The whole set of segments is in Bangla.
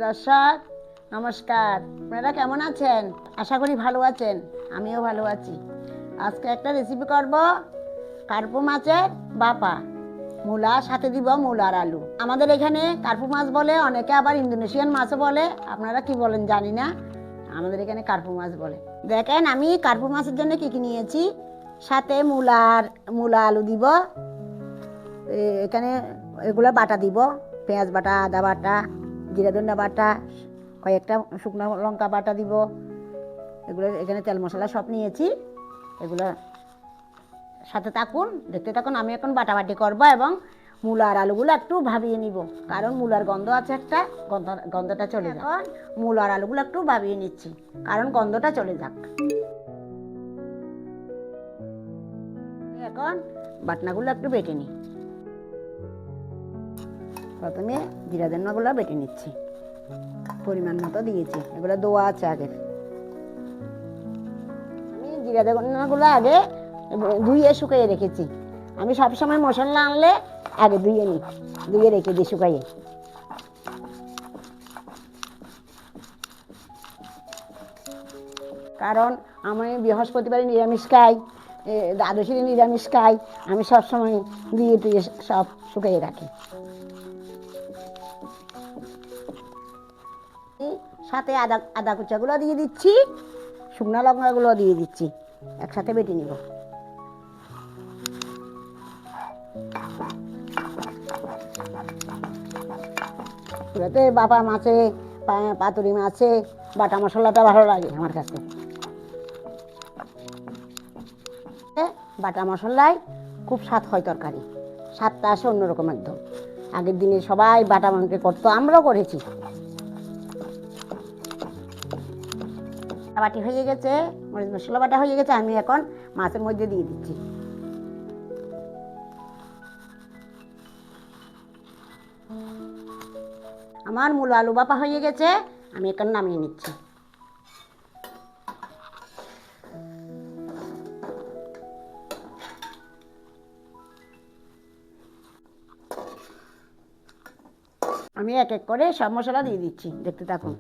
দর্শক নমস্কার, আপনারা কেমন আছেন? আশা করি ভালো আছেন, আমিও ভালো আছি। আজকে একটা রেসিপি করব কার্পু মাছের বাপা, মূলা সাথে দিব মূলার আলু। আমাদের এখানে কার্পু মাছ বলে, অনেকে আবার ইন্দোনেশিয়ান মাছও বলে, আপনারা কি বলেন জানি না, আমাদের এখানে কার্পু মাছ বলে। দেখেন আমি কার্পু মাছের জন্য কি কি নিয়েছি। সাথে মূলা আলু দিব, এখানে এগুলো বাটা দিব, পেঁয়াজ বাটা, আদা বাটা, জিরা ধনিয়া বাটা, কয়েকটা শুকনো লঙ্কা বাটা দিব। এগুলো এখানে তেল মশলা সব নিয়েছি। এগুলো সাথে থাকুন, দেখতে থাকুন। আমি এখন বাটাবাটি করব এবং মূলার আলুগুলো একটু ভাবিয়ে নিব, কারণ মূলার গন্ধ আছে একটা, গন্ধটা চলে যাক। এখন মূলার আলুগুলো একটু ভাবিয়ে নিচ্ছি, কারণ গন্ধটা চলে যাক। এখন বাটনাগুলো একটু বেটে নিই। প্রথমে জিরা ধনিয়াগুলো বেটে নিচ্ছি, পরিমাণ মতো দিয়েছি, এগুলো দোয়া আছে আগের। আমি জিরা ধনিয়াগুলো আগে ধুয়ে শুকিয়ে রেখেছি। আমি সবসময় মশলা আনলে আগে ধুয়ে রেখে দিই শুকাইয়ে। কারণ আমি বৃহস্পতিবারে নিরামিষ খাই, দ্বাদশীরে নিরামিষ খাই, আমি সবসময় ধুয়ে টুয়ে সব শুকিয়ে রাখি। সাথে আদা কুচাগুলো দিয়ে দিচ্ছি, শুকনো লঙ্কাগুলো দিয়ে দিচ্ছি, একসাথে বেটে নিব। এতে বাবা মাছে, পাতুরি মাছে বাটা মশলাটা ভালো লাগে আমার কাছে। বাটা মশলায় খুব স্বাদ হয় তরকারি, স্বাদটা আসে অন্যরকম একদম। আগের দিনে সবাই বাটা মাংস করতো, আমরাও করেছি। বাটি হয়ে গেছে, মরিচ মশলা বাটা হয়ে গেছে, আমি এখন মাছের মধ্যে দিয়ে দিচ্ছি। আমার মূল আলু বাপা হয়ে গেছে, আমি এখন নামিয়ে নিচ্ছি। আমি এক এক করে সব মশলা দিয়ে দিচ্ছি, দেখতে থাকুন।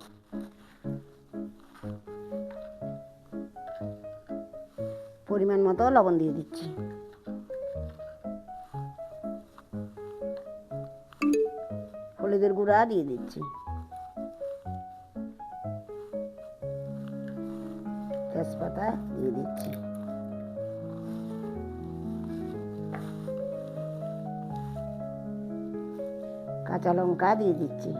পরিমাণ মতো লবণ দিয়ে দিচ্ছি, হলুদের গুঁড়া দিয়ে দিচ্ছি, তেজপাতা দিয়ে দিচ্ছি, কাঁচা লঙ্কা দিয়ে দিচ্ছি,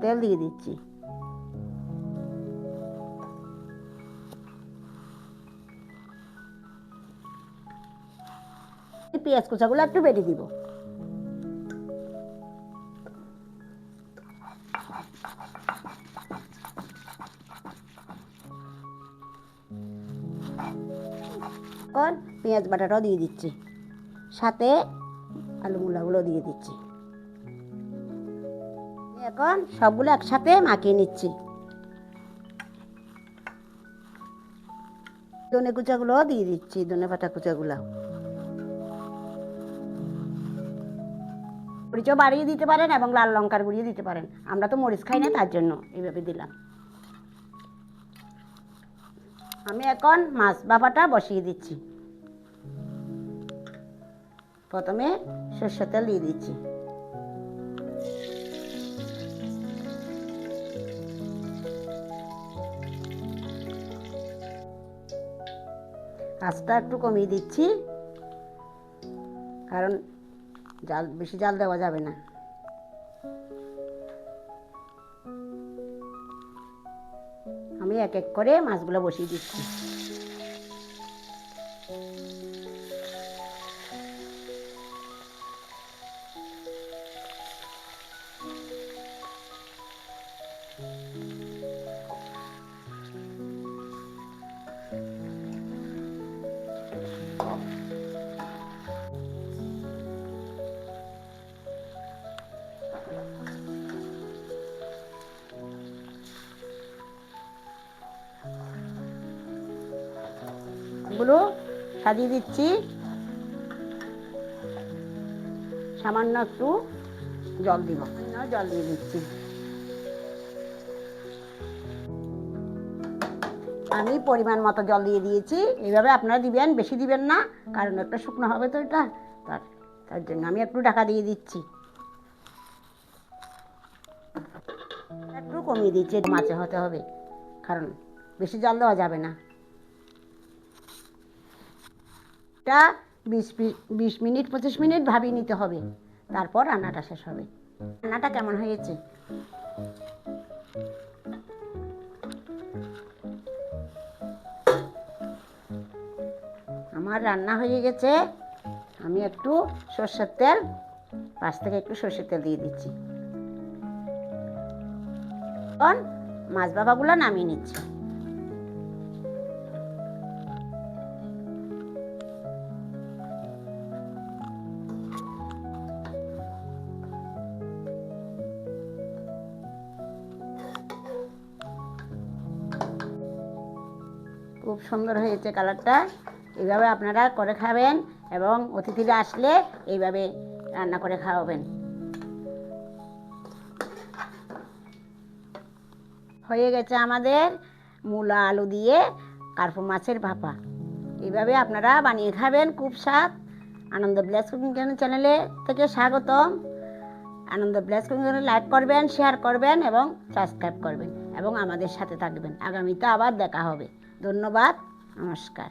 তেল দিয়ে দিচ্ছি, পেঁয়াজ কুচাগুলো একটু বেটে দিব। এখন পেঁয়াজ বাটাটাও দিয়ে দিচ্ছি, সাথে আলু মূলাগুলো দিয়ে দিচ্ছি। এখন সবগুলো একসাথে মাখিয়ে নিচ্ছি। ধনে কুচাগুলো দিয়ে দিচ্ছি, ধনে পাতা কুচাগুলো। মরিচও বাড়িয়ে দিতে পারেন এবং লাল লঙ্কার গুঁড়িয়ে দিতে পারেন, আমরা তো মরিচ খাই না, তার জন্য এইভাবে দিলাম। আমি এখন মাছ বাপাটা বসিয়ে দিচ্ছি। প্রথমে সরষের তেল দিয়ে দিচ্ছি, আঁচটা একটু কমিয়ে দিচ্ছি, কারণ বেশি জাল দেওয়া যাবে না। আমি এক এক করে মাছগুলো বসিয়ে দিচ্ছি। এগুলো সাজিয়ে দিচ্ছি। সামান্য একটু জল দিব, জল দিয়ে দিচ্ছি। আমি পরিমাণ মতো জল দিয়ে দিয়েছি। এইভাবে আপনারা দিবেন, বেশি দিবেন না, কারণ একটা শুকনো হবে তো এটা, তার জন্য আমি একটু ঢাকা দিয়ে দিচ্ছি। একটু কমিয়ে দিচ্ছি, মাছে হতে হবে, কারণ বেশি জল দেওয়া যাবে না। এটা 20 মিনিট 25 মিনিট ভাবিয়ে নিতে হবে, তারপর রান্নাটা শেষ হবে। রান্নাটা কেমন হয়েছে? আমার রান্না হয়ে গেছে। আমি একটু সর্ষের তেল, পাশ থেকে একটু সর্ষের তেল দিয়ে দিচ্ছি। এখন মাছ ভাপাগুলো নামিয়ে নিচ্ছি। খুব সুন্দর হয়েছে কালারটা। এইভাবে আপনারা করে খাবেন এবং অতিথিরা আসলে এইভাবে রান্না করে খাওয়াবেন। হয়ে গেছে আমাদের মূলা আলু দিয়ে কার্পু মাছের ভাপা। এইভাবে আপনারা বানিয়ে খাবেন, খুব স্বাদ। আনন্দ ব্লেস কুকিং চ্যানেলে থেকে স্বাগতম। আনন্দ ব্লেস কুকিং চ্যানেলে লাইক করবেন, শেয়ার করবেন এবং সাবস্ক্রাইব করবেন এবং আমাদের সাথে থাকবেন। আগামীতে আবার দেখা হবে। ধন্যবাদ, নমস্কার।